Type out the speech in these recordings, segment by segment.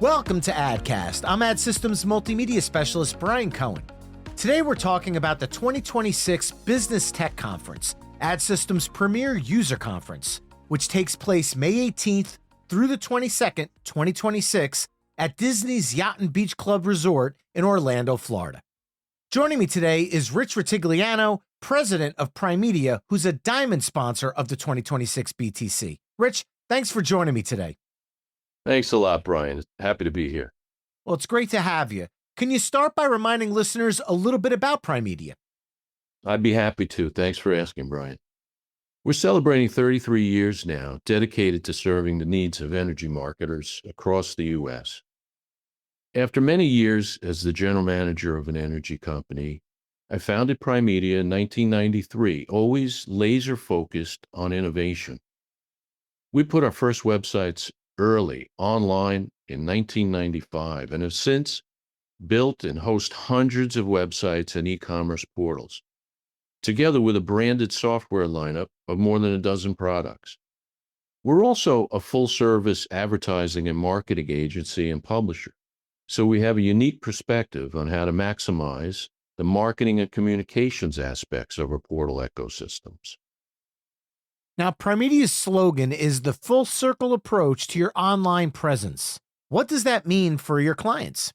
Welcome to ADDcast. I'm Ad Systems Multimedia Specialist Brian Cohen. Today we're talking about the 2026 Business Tech Conference, Ad Systems' premier user conference, which takes place May 18th through the 22nd, 2026 at Disney's Yacht and Beach Club Resort in Orlando, Florida. Joining me today is Rich Rutigliano, president of PriMedia, who's a diamond sponsor of the 2026 BTC. Rich, thanks for joining me today. Thanks a lot, Brian. Happy to be here. Well, it's great to have you. Can you start by reminding listeners a little bit about PriMedia? I'd be happy to. Thanks for asking, Brian. We're celebrating 33 years now, dedicated to serving the needs of energy marketers across the U.S. After many years as the general manager of an energy company, I founded PriMedia in 1993, always laser-focused on innovation. We put our first websites early, online, in 1995, and have since built and host hundreds of websites and e-commerce portals, together with a branded software lineup of more than a dozen products. We're also a full-service advertising and marketing agency and publisher, so we have a unique perspective on how to maximize the marketing and communications aspects of our portal ecosystems. Now, PriMedia's slogan is the full circle approach to your online presence. What does that mean for your clients?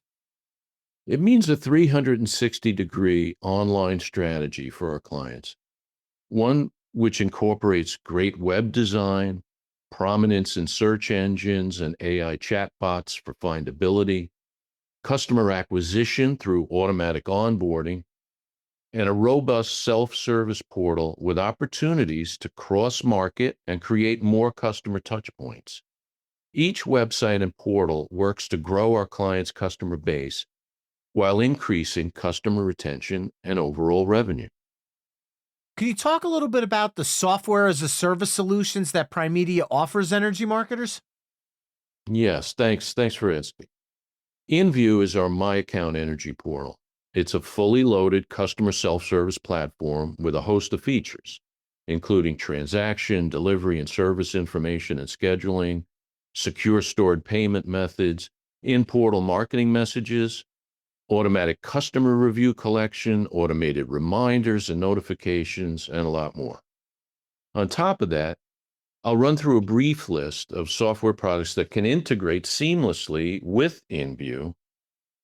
It means a 360-degree online strategy for our clients, one which incorporates great web design, prominence in search engines and AI chatbots for findability, customer acquisition through automatic onboarding, and a robust self-service portal with opportunities to cross-market and create more customer touchpoints. Each website and portal works to grow our clients' customer base while increasing customer retention and overall revenue. Can you talk a little bit about the software as a service solutions that PriMedia offers energy marketers? Yes, thanks for asking. InView is our My Account Energy portal. It's a fully loaded customer self-service platform with a host of features, including transaction, delivery and service information and scheduling, secure stored payment methods, in-portal marketing messages, automatic customer review collection, automated reminders and notifications, and a lot more. On top of that, I'll run through a brief list of software products that can integrate seamlessly with InView,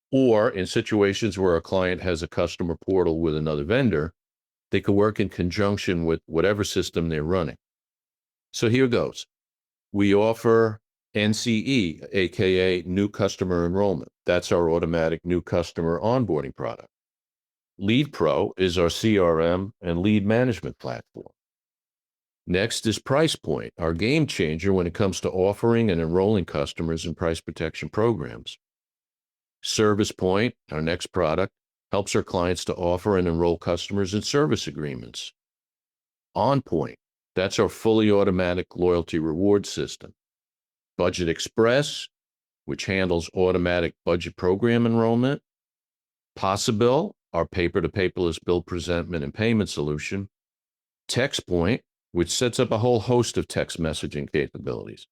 or in situations where a client has a customer portal with another vendor, they can work in conjunction with whatever system they're running. So here goes. We offer NCE, aka New Customer Enrollment. That's our automatic new customer onboarding product. Lead Pro is our CRM and lead management platform. Next is Price Point, our game changer when it comes to offering and enrolling customers in price protection programs. Service Point, our next product, helps our clients to offer and enroll customers in service agreements. On Point, that's our fully automatic loyalty reward system. Budget Express, which handles automatic budget program enrollment. Possibill, our paper-to-paperless bill presentment and payment solution. TextPoint, which sets up a whole host of text messaging capabilities,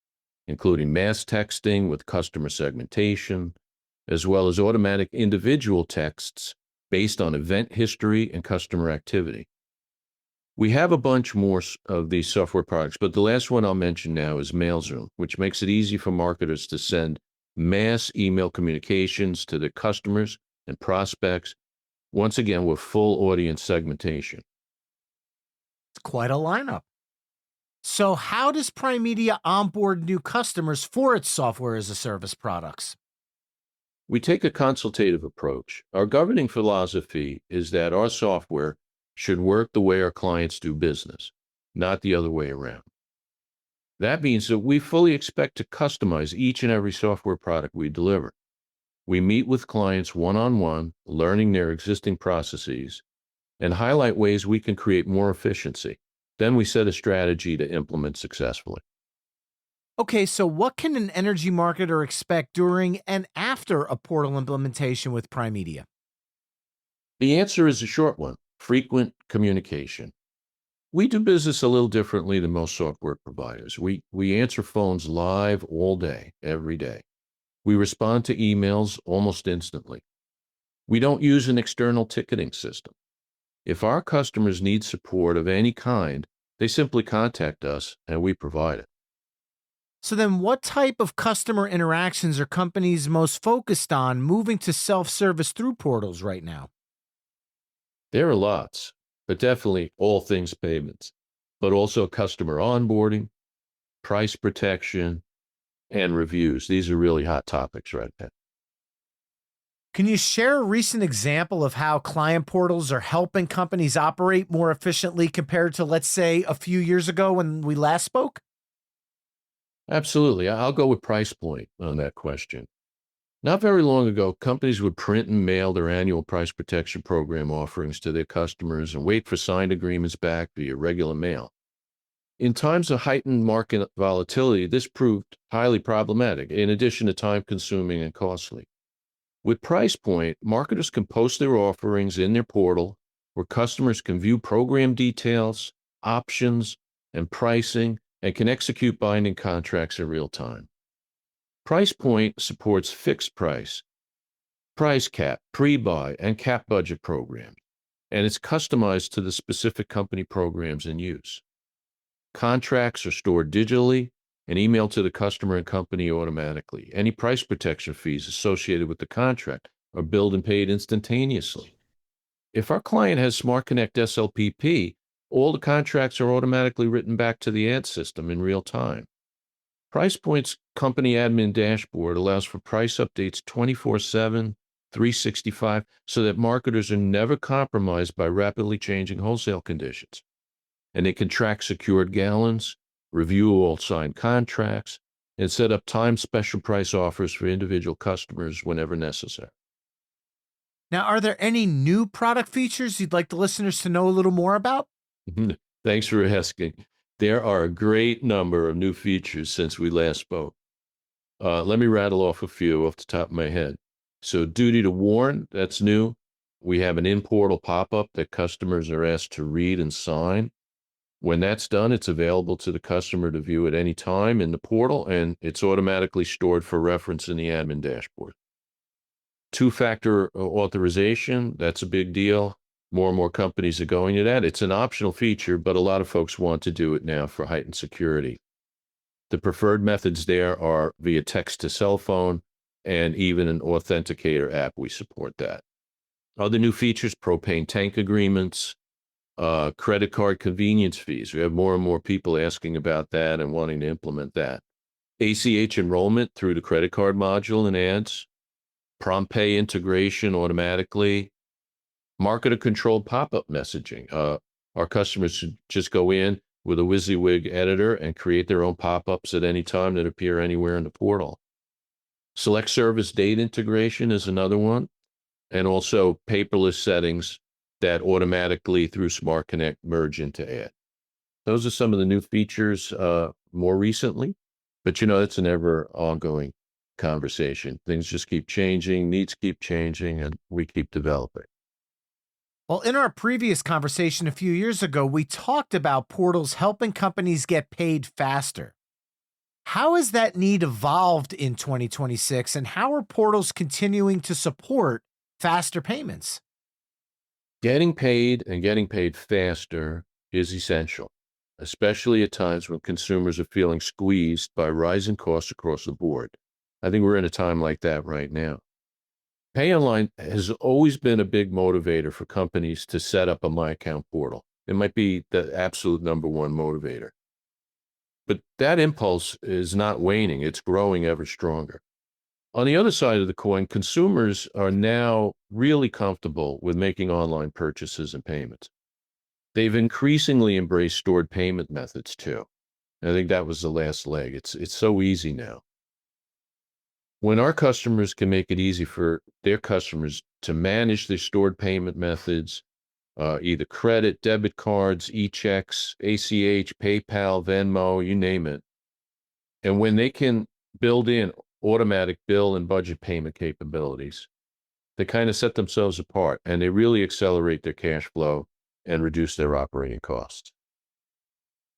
including mass texting with customer segmentation, as well as automatic individual texts based on event history and customer activity. We have a bunch more of these software products, but the last one I'll mention now is MailZoom, which makes it easy for marketers to send mass email communications to their customers and prospects, once again with full audience segmentation. It's quite a lineup. So how does PriMedia onboard new customers for its software as a service products? We take a consultative approach. Our governing philosophy is that our software should work the way our clients do business, not the other way around. That means that we fully expect to customize each and every software product we deliver. We meet with clients one-on-one, learning their existing processes, and highlight ways we can create more efficiency. Then we set a strategy to implement successfully. Okay, so what can an energy marketer expect during and after a portal implementation with PriMedia? The answer is a short one: frequent communication. We do business a little differently than most software providers. We answer phones live all day, every day. We respond to emails almost instantly. We don't use an external ticketing system. If our customers need support of any kind, they simply contact us and we provide it. So then what type of customer interactions are companies most focused on moving to self-service through portals right now? There are lots, but definitely all things payments, but also customer onboarding, price protection, and reviews. These are really hot topics right now. Can you share a recent example of how client portals are helping companies operate more efficiently compared to, let's say, a few years ago when we last spoke? Absolutely. I'll go with price point on that question. Not very long ago, companies would print and mail their annual price protection program offerings to their customers and wait for signed agreements back via regular mail. In times of heightened market volatility, this proved highly problematic, in addition to time consuming and costly. With Price Point, marketers can post their offerings in their portal where customers can view program details, options, and pricing, and can execute binding contracts in real time. Price Point supports fixed price, price cap, pre-buy, and cap budget programs, and it's customized to the specific company programs in use. Contracts are stored digitally and emailed to the customer and company automatically. Any price protection fees associated with the contract are billed and paid instantaneously. If our client has Smart Connect SLPP, all the contracts are automatically written back to the ad system in real time. PricePoint's company admin dashboard allows for price updates 24/7, 365, so that marketers are never compromised by rapidly changing wholesale conditions. And they can track secured gallons, review all signed contracts, and set up timed special price offers for individual customers whenever necessary. Now, are there any new product features you'd like the listeners to know a little more about? Thanks for asking. There are a great number of new features since we last spoke. Let me rattle off a few off the top of my head. So, duty to warn, that's new. We have an in-portal pop-up that customers are asked to read and sign. When that's done, it's available to the customer to view at any time in the portal, and it's automatically stored for reference in the admin dashboard. Two-factor authorization, that's a big deal. More and more companies are going to that. It's an optional feature, but a lot of folks want to do it now for heightened security. The preferred methods there are via text to cell phone and even an authenticator app. We support that. Other new features, propane tank agreements, credit card convenience fees. We have more and more people asking about that and wanting to implement that. ACH enrollment through the credit card module and ads, prompt pay integration automatically, marketer controlled pop-up messaging. Our customers should just go in with a WYSIWYG editor and create their own pop-ups at any time that appear anywhere in the portal. Select service date integration is another one, and also paperless settings that automatically through Smart Connect merge into ad. Those are some of the new features more recently, but it's an ever ongoing conversation. Things just keep changing, needs keep changing, and we keep developing. Well, in our previous conversation a few years ago, we talked about portals helping companies get paid faster. How has that need evolved in 2026, and how are portals continuing to support faster payments? Getting paid and getting paid faster is essential, especially at times when consumers are feeling squeezed by rising costs across the board. I think we're in a time like that right now. Pay online has always been a big motivator for companies to set up a My Account portal. It might be the absolute number one motivator. But that impulse is not waning, it's growing ever stronger. On the other side of the coin, consumers are now really comfortable with making online purchases and payments. They've increasingly embraced stored payment methods too. I think that was the last leg. It's so easy now. When our customers can make it easy for their customers to manage their stored payment methods, either credit, debit cards, e-checks, ACH, PayPal, Venmo, you name it. And when they can build in automatic bill and budget payment capabilities, they kind of set themselves apart and they really accelerate their cash flow and reduce their operating costs.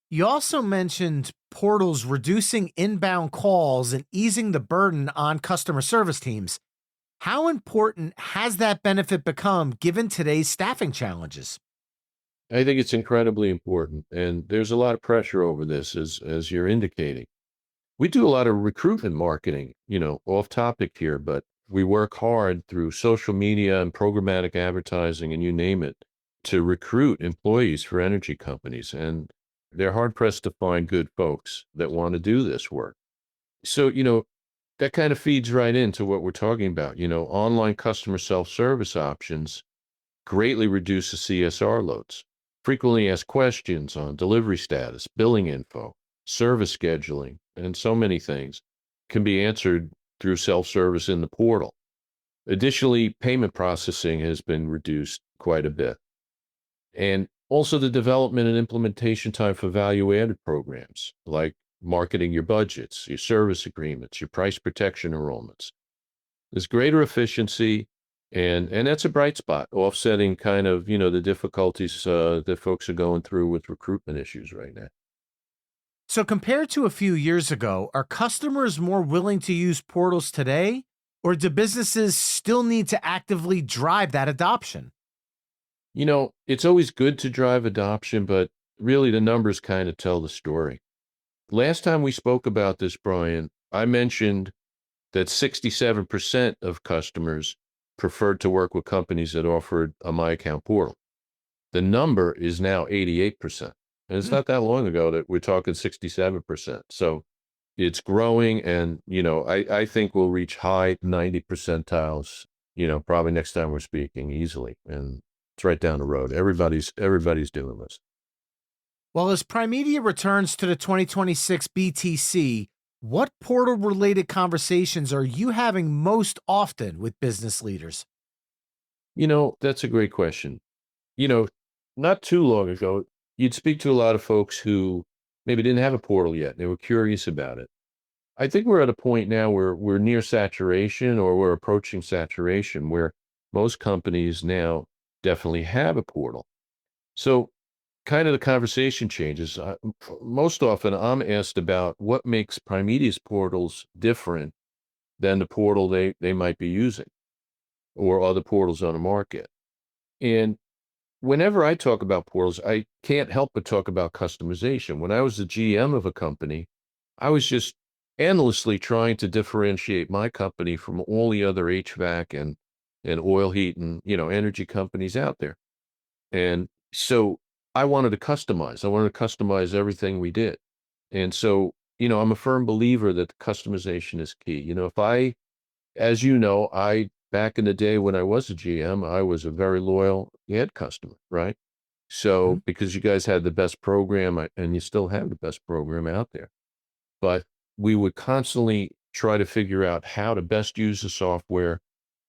You also mentioned portals reducing inbound calls and easing the burden on customer service teams. How important has that benefit become given today's staffing challenges? I think it's incredibly important, and there's a lot of pressure over this, as you're indicating. We do a lot of recruitment marketing, off topic here, but we work hard through social media and programmatic advertising and you name it to recruit employees for energy companies. And they're hard pressed to find good folks that want to do this work. So, that kind of feeds right into what we're talking about. Online customer self service options greatly reduce the CSR loads. Frequently asked questions on delivery status, billing info, service scheduling, and so many things can be answered through self-service in the portal. Additionally, payment processing has been reduced quite a bit. And also the development and implementation time for value-added programs like marketing your budgets, your service agreements, your price protection enrollments. There's greater efficiency, and that's a bright spot, offsetting kind of, the difficulties, that folks are going through with recruitment issues right now. So, compared to a few years ago, are customers more willing to use portals today, or do businesses still need to actively drive that adoption? It's always good to drive adoption, but really the numbers kind of tell the story. Last time we spoke about this, Brian, I mentioned that 67% of customers preferred to work with companies that offered a My Account portal. The number is now 88%. And it's Hmm. not that long ago that we're talking 67%. So it's growing and, I think we'll reach high 90 percentiles, probably next time we're speaking easily. And it's right down the road. Everybody's doing this. Well, as PriMedia returns to the 2026 BTC, what portal related conversations are you having most often with business leaders? That's a great question. You know, Not too long ago, you'd speak to a lot of folks who maybe didn't have a portal yet. They were curious about it. I think we're at a point now where we're near saturation or we're approaching saturation where most companies now definitely have a portal. So kind of the conversation changes. Most often I'm asked about what makes Primedia's portals different than the portal they might be using or other portals on the market. And whenever I talk about portals, I can't help but talk about customization. When I was the GM of a company, I was just endlessly trying to differentiate my company from all the other HVAC and oil heat and energy companies out there. And so I wanted to customize. I wanted to customize everything we did. And so, I'm a firm believer that the customization is key. If I, as I back in the day when I was a GM, I was a very loyal ad customer, right? Mhm. So because you guys had the best program and you still have the best program out there, but we would constantly try to figure out how to best use the software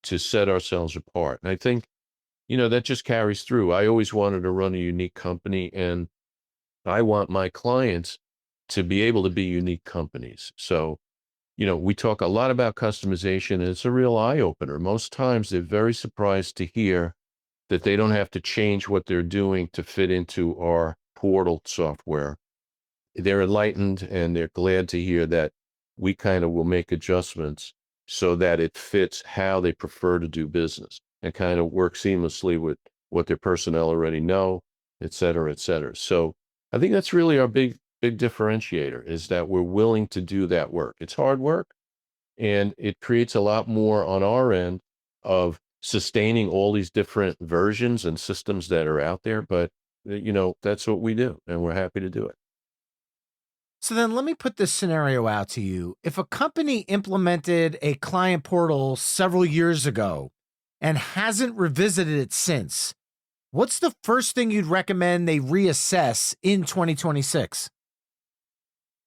to set ourselves apart. And I think, that just carries through. I always wanted to run a unique company and I want my clients to be able to be unique companies. So, we talk a lot about customization and it's a real eye opener. Most times they're very surprised to hear that they don't have to change what they're doing to fit into our portal software. They're enlightened and they're glad to hear that we kind of will make adjustments so that it fits how they prefer to do business and kind of work seamlessly with what their personnel already know, et cetera, et cetera. So I think that's really our big differentiator is that we're willing to do that work. It's hard work and it creates a lot more on our end of sustaining all these different versions and systems that are out there. But, that's what we do and we're happy to do it. So then let me put this scenario out to you. If a company implemented a client portal several years ago and hasn't revisited it since, what's the first thing you'd recommend they reassess in 2026?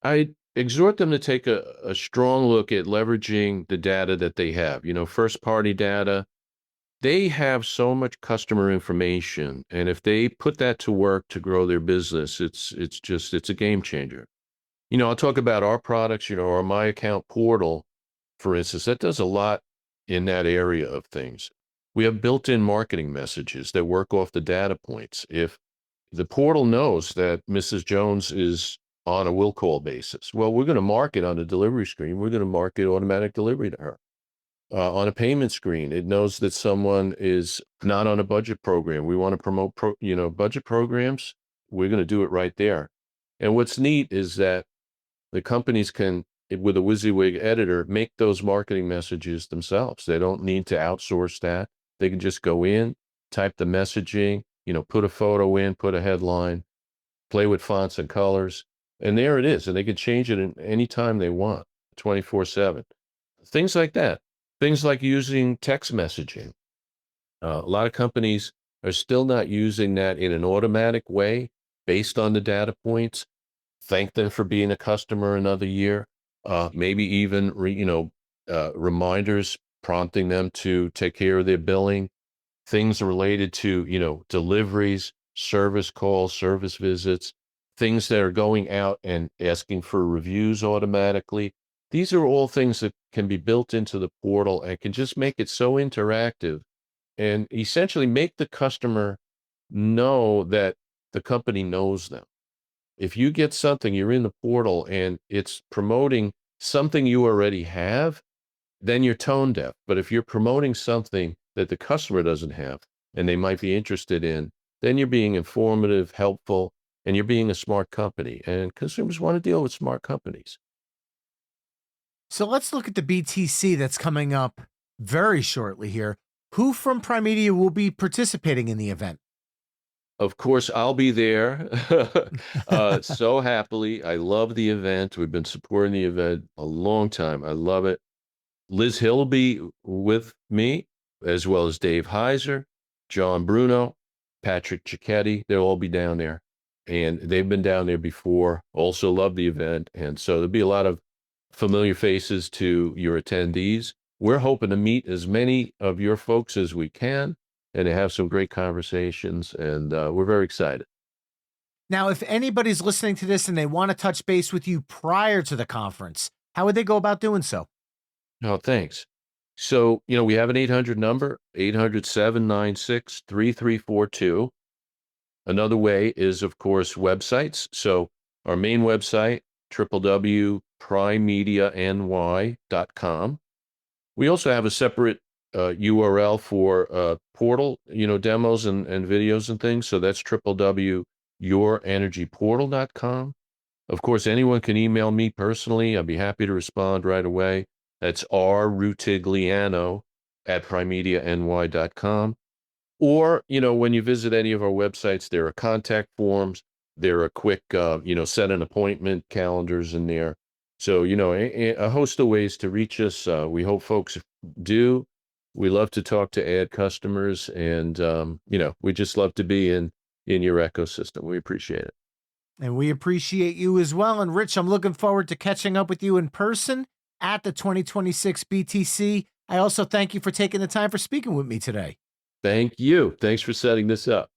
I exhort them to take a strong look at leveraging the data that they have, first party data. They have so much customer information. And if they put that to work to grow their business, it's a game changer. I'll talk about our products, our My Account portal, for instance, that does a lot in that area of things. We have built-in marketing messages that work off the data points. If the portal knows that Mrs. Jones is on a will call basis. Well, we're going to mark it on the delivery screen. We're going to mark it automatic delivery to her. On a payment screen, it knows that someone is not on a budget program. We want to promote, budget programs. We're going to do it right there. And what's neat is that the companies can, with a WYSIWYG editor, make those marketing messages themselves. They don't need to outsource that. They can just go in, type the messaging, put a photo in, put a headline, play with fonts and colors, and there it is. And they can change it in any time they want, 24/7. Things like that. Things like using text messaging. A lot of companies are still not using that in an automatic way based on the data points. Thank them for being a customer another year. Maybe even, reminders prompting them to take care of their billing. Things related to, deliveries, service calls, service visits, things that are going out and asking for reviews automatically. These are all things that can be built into the portal and can just make it so interactive and essentially make the customer know that the company knows them. If you get something, you're in the portal and it's promoting something you already have, then you're tone deaf. But if you're promoting something that the customer doesn't have and they might be interested in, then you're being informative, helpful, and you're being a smart company. And consumers want to deal with smart companies. So let's look at the BTC that's coming up very shortly here. Who from PriMedia will be participating in the event? Of course, I'll be there. So happily. I love the event. We've been supporting the event a long time. I love it. Liz Hill will be with me, as well as Dave Heiser, John Bruno, Patrick Cicchetti. They'll all be down there. And they've been down there before, also love the event. And so there'll be a lot of familiar faces to your attendees. We're hoping to meet as many of your folks as we can and to have some great conversations. And we're very excited. Now, if anybody's listening to this and they want to touch base with you prior to the conference, how would they go about doing so? Oh, thanks. So, we have an 800 number, 800-796-3342. Another way is, of course, websites. So our main website, www.primediany.com. We also have a separate URL for portal, demos and videos and things. So that's www.yourenergyportal.com. Of course, anyone can email me personally. I'd be happy to respond right away. That's rrutigliano@primediany.com. Or, when you visit any of our websites, there are contact forms. There are quick, set an appointment calendars in there. So, a host of ways to reach us. We hope folks do. We love to talk to ad customers and, we just love to be in your ecosystem. We appreciate it. And we appreciate you as well. And Rich, I'm looking forward to catching up with you in person at the 2026 BTC. I also thank you for taking the time for speaking with me today. Thank you. Thanks for setting this up.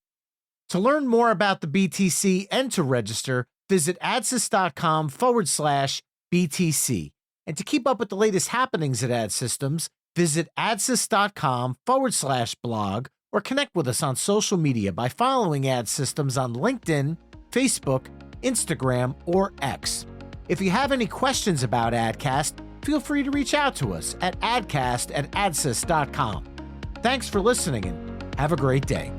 To learn more about the BTC and to register, visit adsys.com/BTC. And to keep up with the latest happenings at Ad Systems, visit adsys.com/blog or connect with us on social media by following Ad Systems on LinkedIn, Facebook, Instagram, or X. If you have any questions about ADDcast, feel free to reach out to us at addcast@adsys.com. Thanks for listening and have a great day.